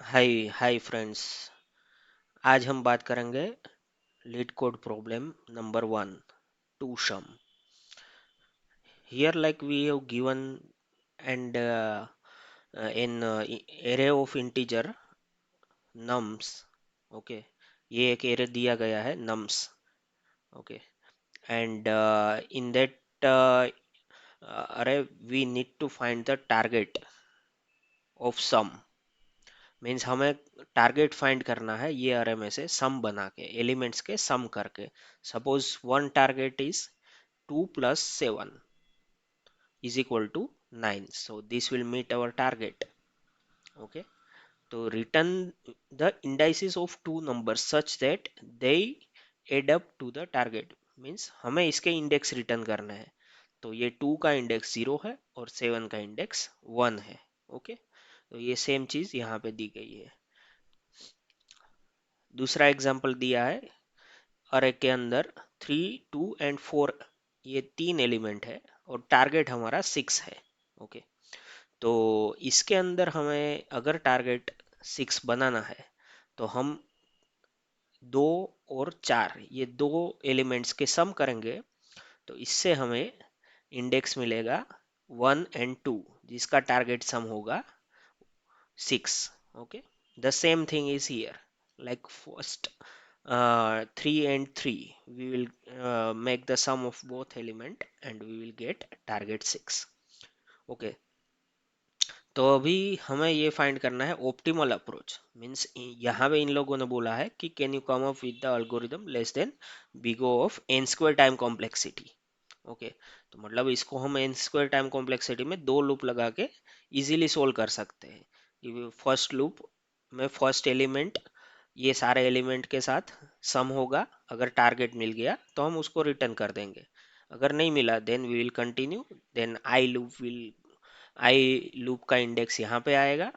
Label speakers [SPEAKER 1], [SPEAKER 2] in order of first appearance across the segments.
[SPEAKER 1] हाय hi friends. आज हम बात करेंगे LeetCode problem number 1, two sum. Here like we have given and in array of integer nums. Okay, ये एक array दिया गया है nums. Okay, and in that array we need to find the target of sum. Means हमें target find करना है ये अरे में से सम बना के एलिमेंट्स के सम करके। Suppose one target is 2 + 7 is equal to 9, so this will meet our target. Okay, to return the indices of two numbers such that they add up to the target, means हमें इसके index return करना है। तो ये 2 का index 0 है और 7 का इंडेक्स 1 है। ओके, तो ये सेम चीज यहाँ पे दी गई है। दूसरा एग्जांपल दिया है, अरे के अंदर 3, 2 एंड 4 ये तीन एलिमेंट है और टारगेट हमारा 6 है। ओके, तो इसके अंदर हमें अगर टारगेट 6 बनाना है तो हम 2 और 4 ये दो एलिमेंट्स के सम करेंगे। तो इससे हमें इंडेक्स मिलेगा 1 and 2 जिसका टारगेट सम होगा 6। Okay, the same thing is here, like first 3 and 3 we will make the sum of both element and we will get target 6। Okay, तो अभी हमें ये फाइंड करना है ऑप्टिमल अप्रोच। मींस यहाँ पे इन लोगों ने बोला है कि can you come up with the algorithm less than big O of n square time complexity. Okay, तो मतलब इसको हम n स्क्वायर टाइम कॉम्प्लेक्सिटी में दो लूप लगा के इजीली सोल्व कर सकते हैं। फर्स्ट लूप में फर्स्ट एलिमेंट ये सारे एलिमेंट के साथ सम होगा, अगर टारगेट मिल गया तो हम उसको रिटर्न कर देंगे, अगर नहीं मिला then we will continue. Then I loop का इंडेक्स यहाँ पे आएगा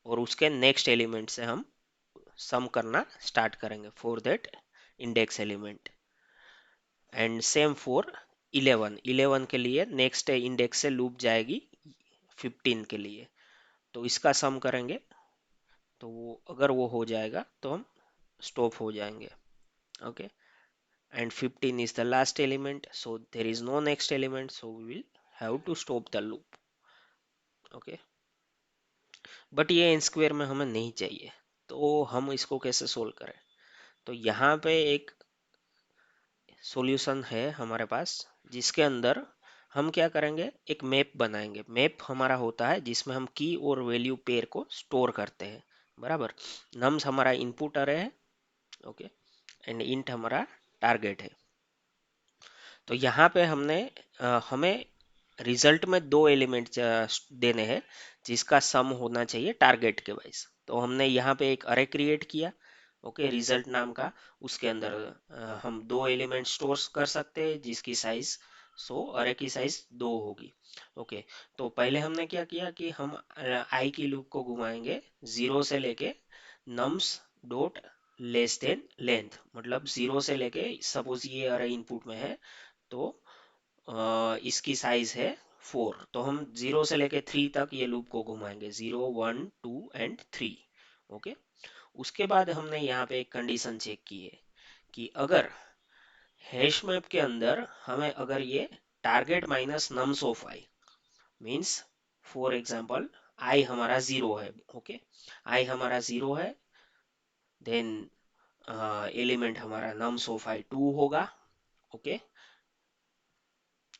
[SPEAKER 1] और उसके नेक्स्ट एलिमेंट से हम सम करना स्टार्ट करेंगे for that index element. And same for 11 के लिए नेक्स्ट इंडेक्स से लूप जाएगी 15 के लिए, तो इसका सम करेंगे। तो वो अगर वो हो जाएगा तो हम स्टॉप हो जाएंगे। Okay, and 15 is the last element, so there is no next element, so we will have to stop the loop। Okay, but ये n स्क्वायर में हमें नहीं चाहिए, तो हम इसको कैसे सोल्व करें। तो यहाँ पे एक सॉल्यूशन है हमारे पास, जिसके अंदर हम क्या करेंगे, एक मैप बनाएंगे। मैप हमारा होता है जिसमें हम की और वैल्यू पेयर को स्टोर करते हैं। बराबर, नम्स हमारा इनपुट अरे है। ओके, एंड इंट हमारा टारगेट है। तो यहाँ पे हमें रिजल्ट में दो एलिमेंट देने हैं जिसका सम होना चाहिए टारगेट के वाइज। तो हमने यहाँ पे एक अरे क्रिएट किया। ओके, रिजल्ट नाम का। उसके अंदर हम दो एलिमेंट स्टोर कर सकते हैं जिसकी साइज, सो अरे की साइज 2 होगी। ओके, तो पहले हमने क्या किया कि हम आई की लूप को घुमाएंगे 0 से लेके nums dot less than length, मतलब 0 से लेके सपोज ये अरे इनपुट में है तो इसकी साइज है 4, तो हम 0 से लेके 3 तक ये लूप को घुमाएंगे, 0, 1, 2 एंड 3। ओके, उसके बाद हमने यहाँ पे एक कंडीशन चेक की है कि अगर हैश मैप के अंदर हमें अगर ये target minus nums of I, means for example I हमारा 0 है। ओके, आई हमारा 0 है, देन एलिमेंट हमारा नम्स ऑफ आई 2 होगा। ओके,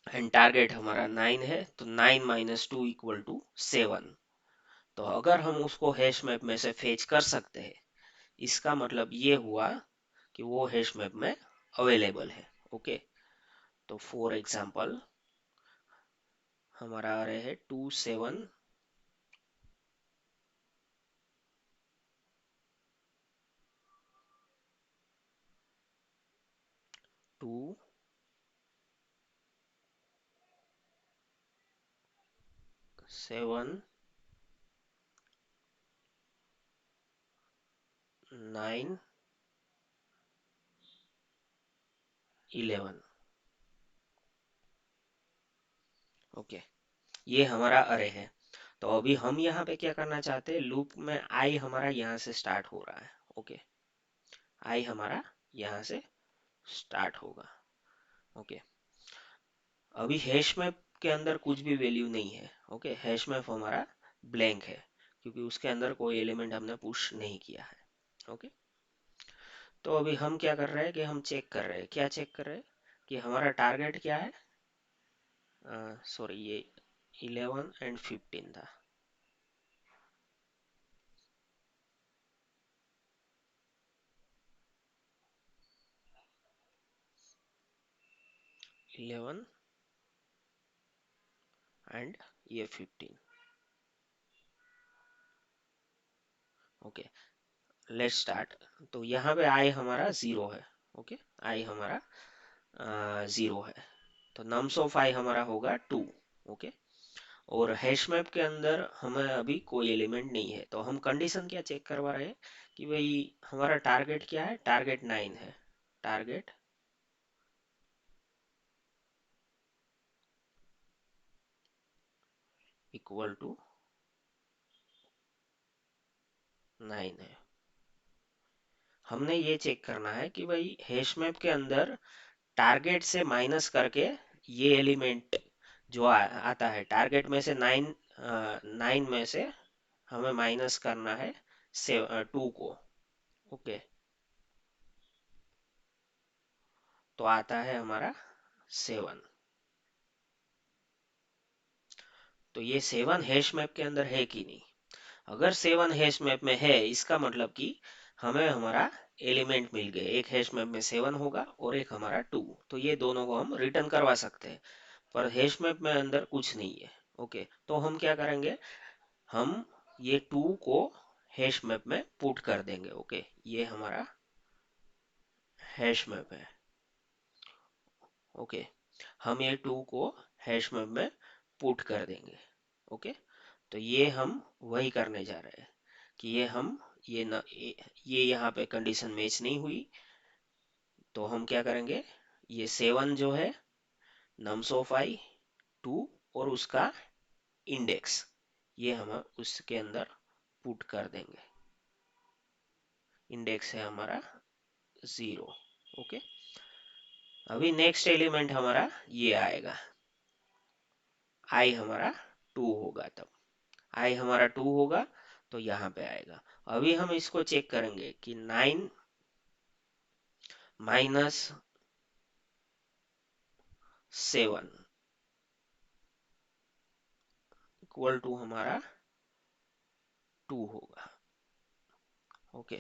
[SPEAKER 1] एंड टारगेट हमारा 9 है, तो 9 - 2 = 7। तो अगर हम उसको हैश मैप में से फेच कर सकते हैं, इसका मतलब ये हुआ कि वो हैश मैप में अवेलेबल है। ओके, तो फॉर एग्जांपल हमारा आ रहे है 2, 7, 9, 11। ओके, ये हमारा अरे है। तो अभी हम यहाँ पे क्या करना चाहते हैं, लूप में आई हमारा यहाँ से स्टार्ट हो रहा है। ओके, आई हमारा यहाँ से स्टार्ट होगा। ओके, अभी हैश मैप के अंदर कुछ भी वैल्यू नहीं है। ओके, हैश मैप हमारा ब्लैंक है क्योंकि उसके अंदर कोई एलिमेंट हमने पुश नहीं किया है। ओके, तो अभी हम क्या कर रहे हैं कि हम चेक कर रहे हैं, क्या चेक कर रहे हैं कि हमारा टारगेट क्या है। सॉरी, ये 11 एंड 15 था। 11 एंड ये 15। Okay, let's start. तो यहाँ पे आई हमारा जीरो है। ओके, आई हमारा जीरो है, तो नम्स ऑफ आई हमारा होगा 2। ओके, और हैश मैप के अंदर हमें अभी कोई एलिमेंट नहीं है, तो हम कंडीशन क्या चेक करवा रहे हैं कि भाई हमारा टारगेट क्या है, टारगेट 9 है। टारगेट इक्वल टू 9 है। हमने ये चेक करना है कि भाई हैश मैप के अंदर टारगेट से माइनस करके ये एलिमेंट जो आता है, टारगेट में से 9 में से हमें माइनस करना है 2 को। ओके, तो आता है हमारा 7। तो ये 7 हैश मैप के अंदर है कि नहीं। अगर 7 हैश मैप में है, इसका मतलब कि हमें हमारा एलिमेंट मिल गए। एक हैश मैप में 7 होगा और एक हमारा 2, तो ये दोनों को हम रिटर्न करवा सकते हैं। पर हैश मैप में अंदर कुछ नहीं है। ओके, तो हम क्या करेंगे, हम ये 2 को हैश मैप में पुट कर देंगे। ओके, ये हमारा हैश मैप है। ओके, हम ये 2 को हैश मैप में पुट कर देंगे। ओके, तो ये हम वही करने जा रहे हैं कि ये हम ये यहाँ पे कंडीशन मैच नहीं हुई, तो हम क्या करेंगे, ये 7 जो है नम्स ऑफ आई 2 और उसका इंडेक्स, ये हम उसके अंदर पुट कर देंगे। इंडेक्स है हमारा 0। ओके, अभी नेक्स्ट एलिमेंट हमारा ये आएगा, आई हमारा 2 होगा। तब आई हमारा 2 होगा तो यहाँ पे आएगा। अभी हम इसको चेक करेंगे कि 9 माइनस 7 इक्वल टू हमारा 2 होगा। ओके,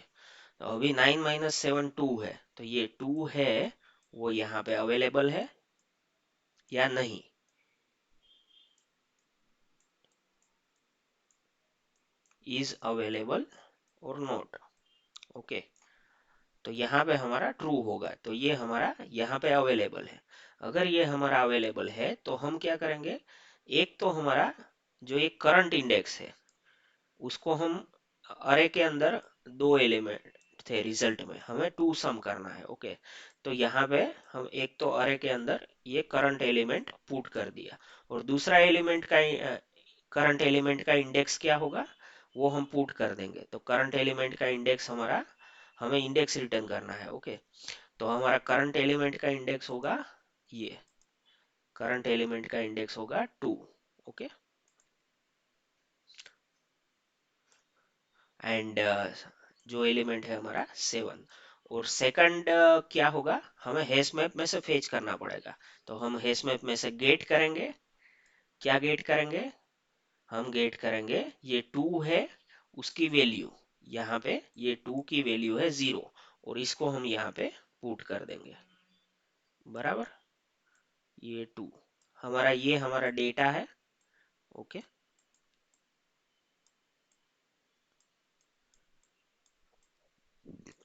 [SPEAKER 1] तो अभी 9 माइनस 7 2 है, तो ये 2 है वो यहाँ पे अवेलेबल है या नहीं। इज अवेलेबल और नॉट। ओके, तो यहाँ पे हमारा ट्रू होगा, तो ये हमारा यहाँ पे अवेलेबल है। अगर ये हमारा अवेलेबल है तो हम क्या करेंगे, एक तो हमारा जो एक करंट इंडेक्स है उसको हम अरे के अंदर दो एलिमेंट थे, रिजल्ट में हमें टू सम करना है। ओके, तो यहाँ पे हम एक तो अरे के अंदर ये करंट एलिमेंट पुट कर दिया, और दूसरा एलिमेंट का करंट एलिमेंट का इंडेक्स क्या होगा वो हम पुट कर देंगे। तो करंट एलिमेंट का इंडेक्स हमारा, हमें इंडेक्स रिटर्न करना है। ओके, तो हमारा करंट एलिमेंट का इंडेक्स होगा, ये करंट एलिमेंट का इंडेक्स होगा 2। ओके, एंड जो एलिमेंट है हमारा 7। और सेकंड क्या होगा, हमें हैश मैप में से फेच करना पड़ेगा। तो हम हैश मैप में से गेट करेंगे। क्या गेट करेंगे, हम गेट करेंगे ये 2 है उसकी वैल्यू, यहाँ पे ये 2 की वैल्यू है 0, और इसको हम यहाँ पे पुट कर देंगे। बराबर, ये 2 हमारा, ये हमारा डेटा है। ओके,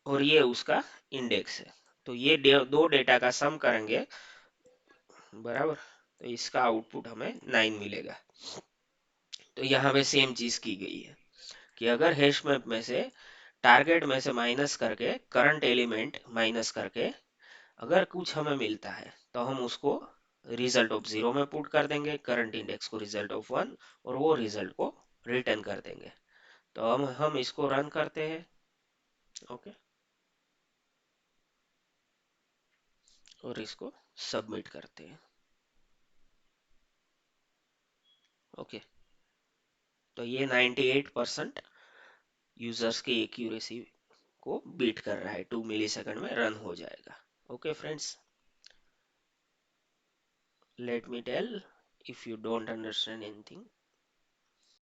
[SPEAKER 1] और ये उसका इंडेक्स है। तो ये दो डेटा का सम करेंगे। बराबर, तो इसका आउटपुट हमें 9 मिलेगा। तो यहाँ पे सेम चीज की गई है कि अगर हैश मैप में से टारगेट में से माइनस करके करंट एलिमेंट माइनस करके अगर कुछ हमें मिलता है तो हम उसको रिजल्ट ऑफ 0 में पुट कर देंगे, करंट इंडेक्स को रिजल्ट ऑफ 1, और वो रिजल्ट को रिटर्न कर देंगे। तो हम इसको रन करते हैं। ओके, और इसको सबमिट करते हैं। ओके, तो ये 98% यूजर्स की एक्यूरेसी को बीट कर रहा है, 2 मिली सेकंड में रन हो जाएगा। Okay friends, let me tell if you don't understand anything.